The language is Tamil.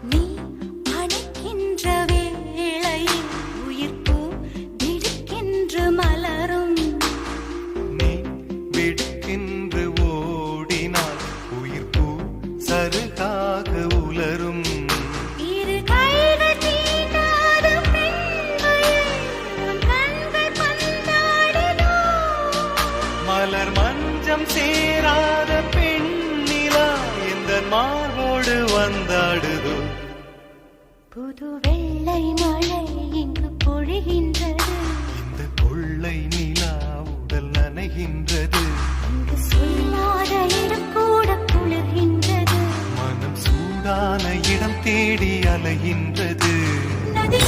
நீ அணைக்கின்ற வேளையில் உயிர்ப்பூ திடுக்கென்று மலரும். நீ வெடுக்கென்று ஓடினால் உயிர்ப்பூ சருகாக உலரும். இரு கைகள் தீண்டாத பெண்மையில் உன் கண்கள் பந்தாடினோ. மலர் மஞ்சம் சேராத பெண்ணிலா எந்த மார்போடு வந்தாடுதோ. புது வெள்ளை மழை இங்கு பொழிகின்றது. இந்த கொள்ளை நிலா உடல் நனைகின்றது. இங்கு சொல்லாத இடம் கூட குளிர்கின்றது. மனம் சூடான இடம் தேடி அலைகின்றது. நதி